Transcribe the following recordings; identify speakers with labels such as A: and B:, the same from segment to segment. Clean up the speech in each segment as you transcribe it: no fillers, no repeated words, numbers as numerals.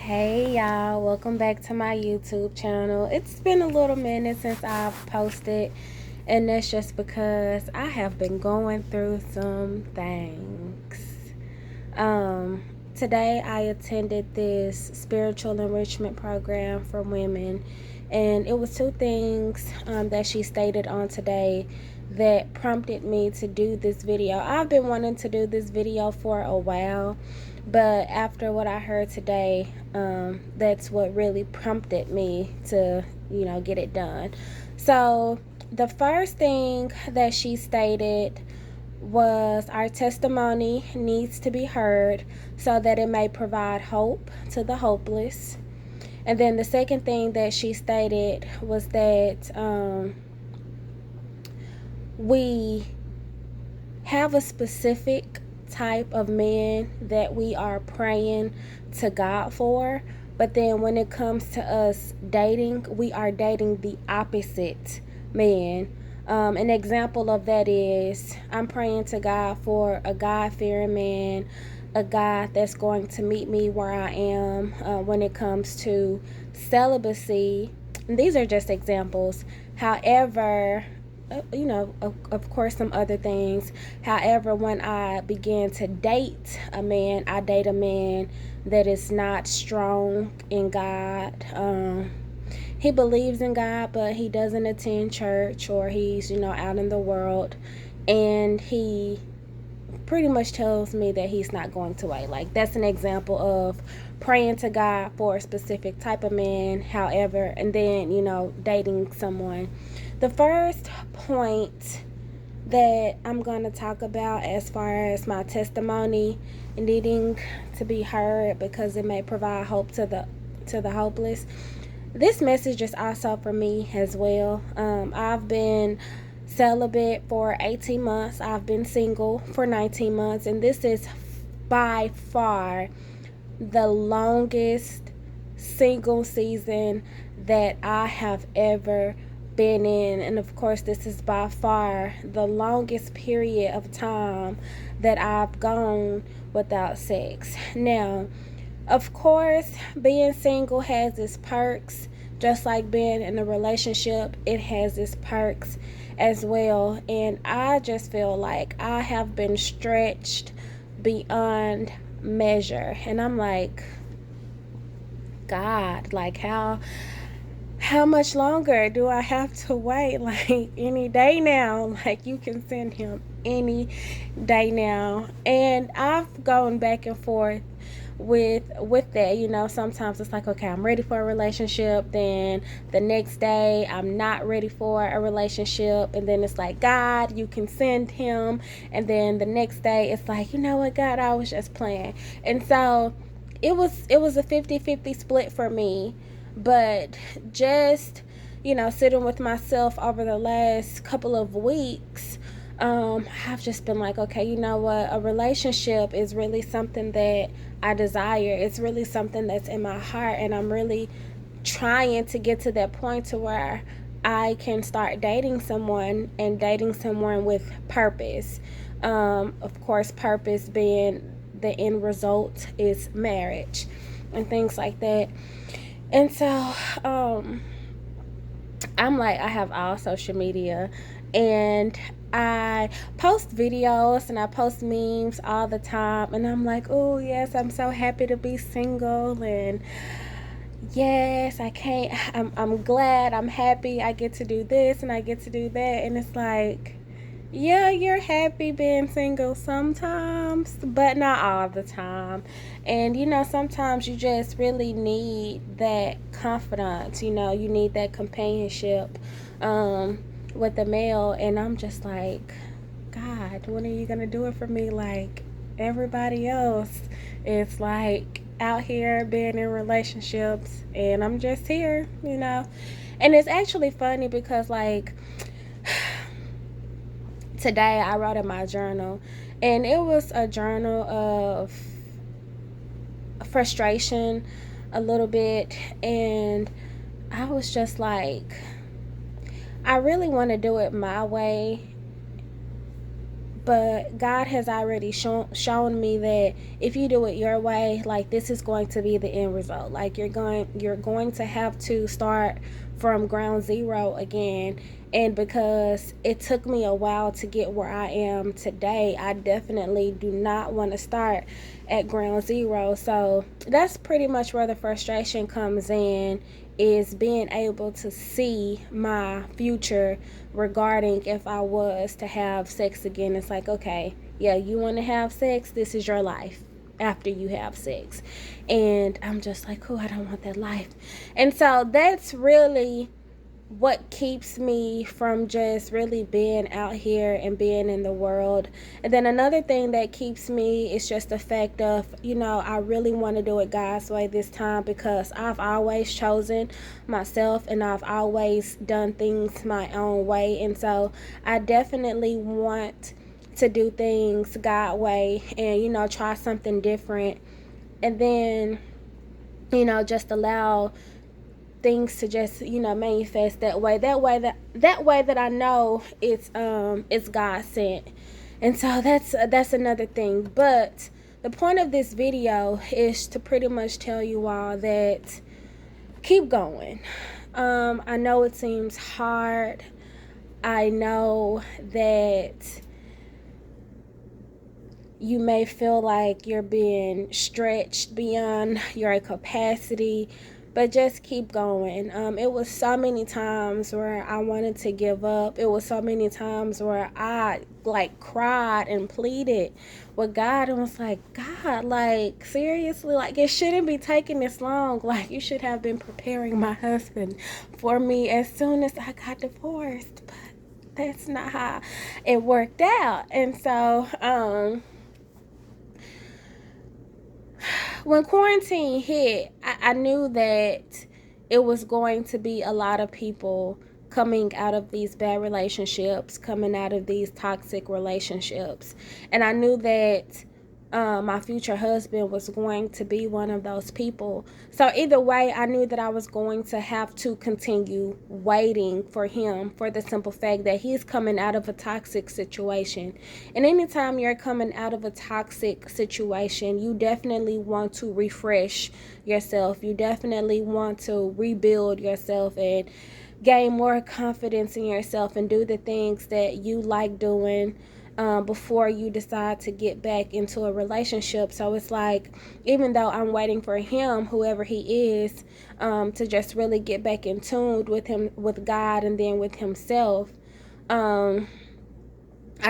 A: Hey y'all, welcome back to my YouTube channel. It's been a little minute since I've posted, and that's just because I have been going through some things. Today I attended this spiritual enrichment program for women, and it was two things that she stated on today that prompted me to do this video. I've been wanting to do this video for a while, but after what I heard today, that's what really prompted me to, get it done. So the first thing that she stated was our testimony needs to be heard so that it may provide hope to the hopeless. And then the second thing that she stated was that we have a specific type of man that we are praying to God for, but then when it comes to us dating, we are dating the opposite man. An example of that is I'm praying to God for a God-fearing man, a God that's going to meet me where I am when it comes to celibacy. And these are just examples. However, of course, some other things. However, when I began to date a man, I date a man that is not strong in God. He believes in God, but he doesn't attend church, or he's, out in the world, and he pretty much tells me that he's not going to wait. Like, that's an example of praying to God for a specific type of man, however, and then, dating someone. The first point that I'm going to talk about as far as my testimony needing to be heard because it may provide hope to the hopeless. This message is also for me as well. I've been celibate for 18 months. I've been single for 19 months, and this is by far the longest single season that I have ever been in. And of course, this is by far the longest period of time that I've gone without sex. Now, of course, being single has its perks. Just like being in a relationship, it has its perks as well. And I just feel like I have been stretched beyond measure. And I'm like, God, like how much longer do I have to wait? Like, any day now. Like, you can send him any day now. And I've gone back and forth with that. Sometimes it's like, okay, I'm ready for a relationship, then the next day I'm not ready for a relationship, and then it's like, God, you can send him, and then the next day it's like, you know what, God, I was just playing. And so it was a 50-50 split for me. But just, sitting with myself over the last couple of weeks, I've just been like, okay, you know what? A relationship is really something that I desire. It's really something that's in my heart, and I'm really trying to get to that point to where I can start dating someone, and dating someone with purpose. Of course, purpose being the end result is marriage and things like that. And so, I'm like, I have all social media, and I post videos and I post memes all the time, and I'm like, oh yes, I'm so happy to be single, and yes, I'm glad, I'm happy I get to do this and I get to do that. And it's like, yeah, you're happy being single sometimes, but not all the time. And sometimes you just really need that confidence. You need that companionship with the male. And I'm just like, God, when are you gonna do it for me? Like everybody else, it's like out here being in relationships, and I'm just here. And it's actually funny because, like, today I wrote in my journal, and it was a journal of frustration a little bit, and I was just like, I really want to do it my way, But God has already shown me that if you do it your way, like, this is going to be the end result. Like, you're going to have to start from ground zero again. And because it took me a while to get where I am today, I definitely do not want to start at ground zero. So that's pretty much where the frustration comes in, is being able to see my future regarding if I was to have sex again. It's like, okay, yeah, you want to have sex, this is your life after you have sex. And I'm just like, oh, I don't want that life. And so that's really what keeps me from just really being out here and being in the world. And then another thing that keeps me is just the fact of, I really want to do it God's way this time, because I've always chosen myself and I've always done things my own way. And so I definitely want to do things God way and, try something different. And then, just allow things to just manifest that way that I know it's God sent. And so that's another thing. But the point of this video is to pretty much tell you all that keep going. I know it seems hard. I know that you may feel like you're being stretched beyond your capacity, but just keep going. It was so many times where I wanted to give up. It was so many times where I cried and pleaded with God and was like, God, like, seriously, like, it shouldn't be taking this long. Like, you should have been preparing my husband for me as soon as I got divorced. But that's not how it worked out. And so, when quarantine hit, I knew that it was going to be a lot of people coming out of these bad relationships, coming out of these toxic relationships. And I knew that my future husband was going to be one of those people. So either way, I knew that I was going to have to continue waiting for him, for the simple fact that he's coming out of a toxic situation. And anytime you're coming out of a toxic situation, you definitely want to refresh yourself. You definitely want to rebuild yourself and gain more confidence in yourself and do the things that you like doing before you decide to get back into a relationship. So it's like, even though I'm waiting for him, whoever he is, to just really get back in tune with him, with God, and then with himself, I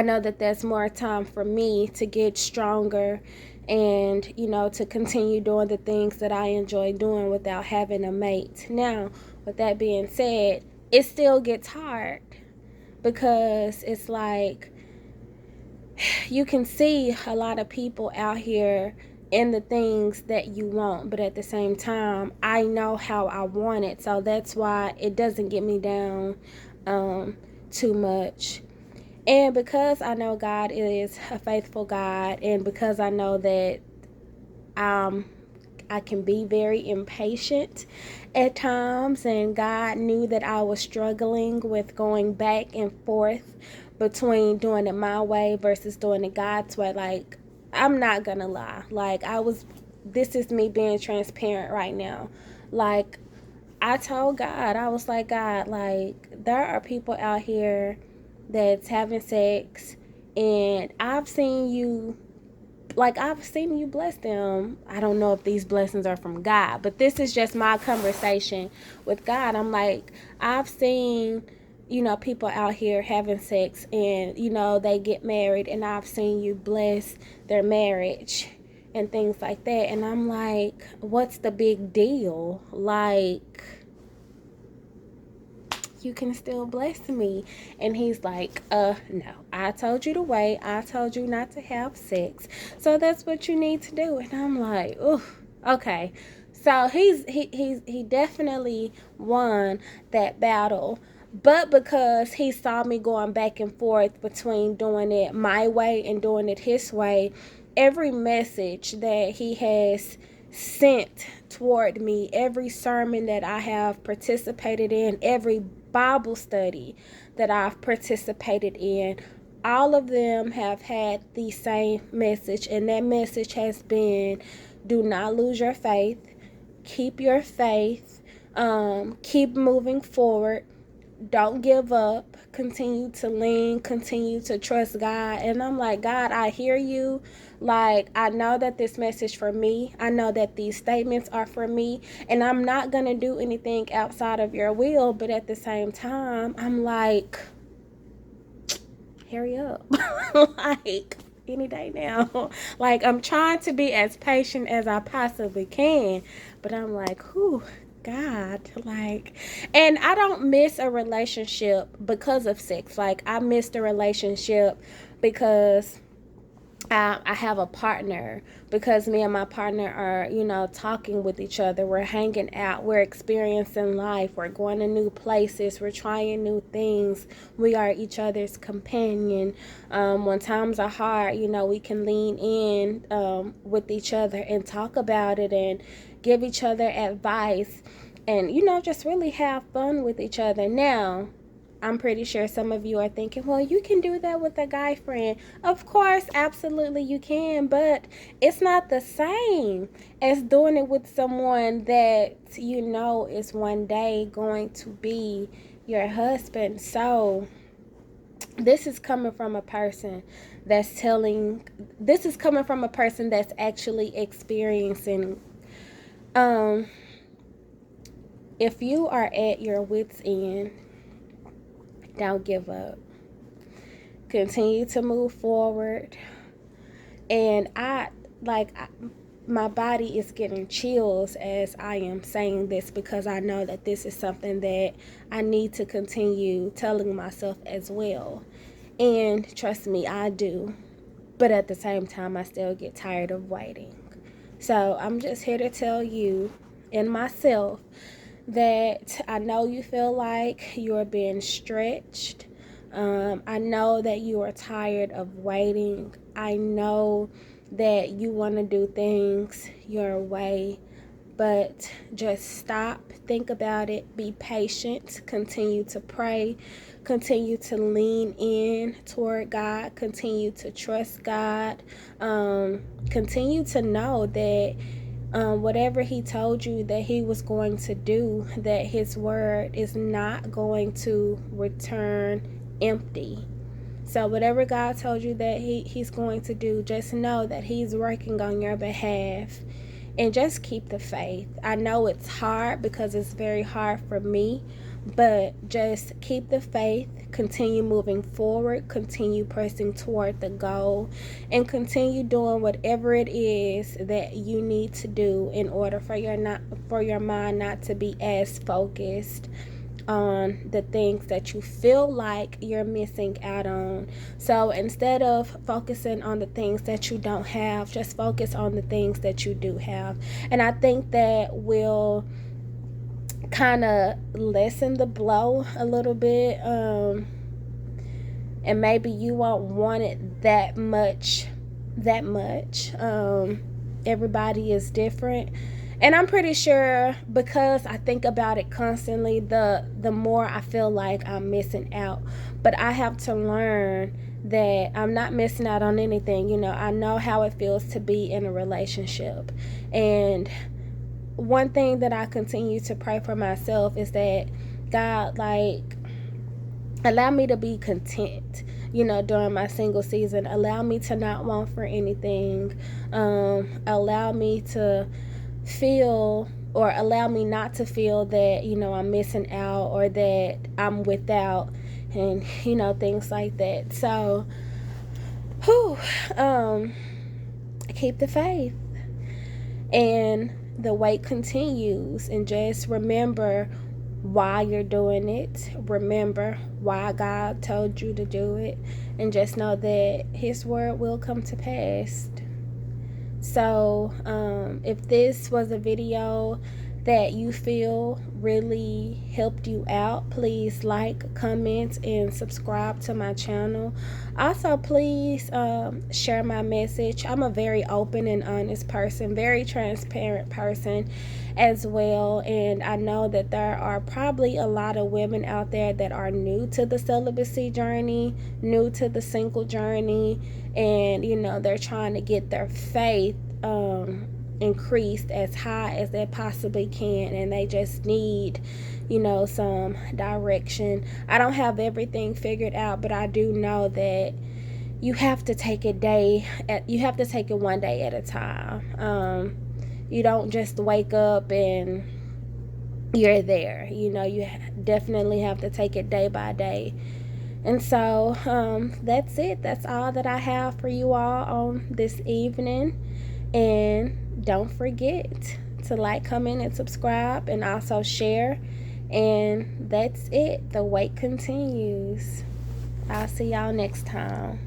A: know that there's more time for me to get stronger and, to continue doing the things that I enjoy doing without having a mate. Now, with that being said, it still gets hard, because it's like, you can see a lot of people out here in the things that you want, but at the same time, I know how I want it. So that's why it doesn't get me down too much. And because I know God is a faithful God, and because I know that I can be very impatient at times, and God knew that I was struggling with going back and forth between doing it my way versus doing it God's way. Like, I'm not gonna lie. Like, this is me being transparent right now. Like, I told God, I was like, God, like, there are people out here that's having sex, and I've seen you bless them. I don't know if these blessings are from God, but this is just my conversation with God. I'm like, I've seen, people out here having sex, and, they get married, and I've seen you bless their marriage and things like that. And I'm like, what's the big deal? Like, you can still bless me. And he's like, no, I told you to wait. I told you not to have sex. So that's what you need to do. And I'm like, oh, okay. So he definitely won that battle. But because he saw me going back and forth between doing it my way and doing it his way, every message that he has sent toward me, every sermon that I have participated in, every Bible study that I've participated in, all of them have had the same message, and that message has been, do not lose your faith, keep your faith, keep moving forward, don't give up, continue to lean, continue to trust God. And I'm like, God, I hear you. Like, I know that this message for me, I know that these statements are for me, and I'm not gonna do anything outside of your will. But at the same time, I'm like, hurry up. Like, any day now. Like, I'm trying to be as patient as I possibly can, but I'm like, whew, God, like, and I don't miss a relationship because of sex. Like, I missed a relationship because I have a partner, because me and my partner are, talking with each other. We're hanging out. We're experiencing life. We're going to new places. We're trying new things. We are each other's companion. When times are hard, we can lean in with each other and talk about it and give each other advice and, just really have fun with each other. Now, I'm pretty sure some of you are thinking, well, you can do that with a guy friend. Of course, absolutely you can, but it's not the same as doing it with someone that is one day going to be your husband. So this is coming from a person that's actually experiencing. If you are at your wit's end, don't give up. Continue to move forward. And my body is getting chills as I am saying this, because I know that this is something that I need to continue telling myself as well. And trust me, I do. But at the same time, I still get tired of waiting. So I'm just here to tell you and myself that I know you feel like you're being stretched. I know that you are tired of waiting. I know that you want to do things your way, but just stop, think about it, be patient, continue to pray, continue to lean in toward God, continue to trust God, continue to know that whatever he told you that he was going to do, that his word is not going to return empty. So whatever God told you that he's going to do, just know that he's working on your behalf, and just keep the faith. I know it's hard because it's very hard for me, but just keep the faith, continue moving forward, continue pressing toward the goal, and continue doing whatever it is that you need to do in order for your mind not to be as focused on the things that you feel like you're missing out on. So instead of focusing on the things that you don't have, just focus on the things that you do have. And I think that will kind of lessen the blow a little bit, and maybe you won't want it that much. Everybody is different, and I'm pretty sure, because I think about it constantly, the more I feel like I'm missing out. But I have to learn that I'm not missing out on anything. I know how it feels to be in a relationship, and one thing that I continue to pray for myself is that God, allow me to be content, during my single season. Allow me to not want for anything. Allow me to feel, or allow me not to feel that, I'm missing out or that I'm without, and, things like that. So, keep the faith. And the wait continues, and just remember why you're doing it. Remember why God told you to do it, and just know that his word will come to pass. So if this was a video that you feel really helped you out, please like, comment, and subscribe to my channel. Also, please share my message. I'm a very open and honest person, very transparent person, as well. And I know that there are probably a lot of women out there that are new to the celibacy journey, new to the single journey, and they're trying to get their faith increased as high as they possibly can, and they just need some direction. I don't have everything figured out, but I do know that you have to take it one day at a time. You don't just wake up and you're there. You definitely have to take it day by day. And so that's it. That's all that I have for you all on this evening. And don't forget to like, comment, and subscribe, and also share. And that's it. The wait continues. I'll see y'all next time.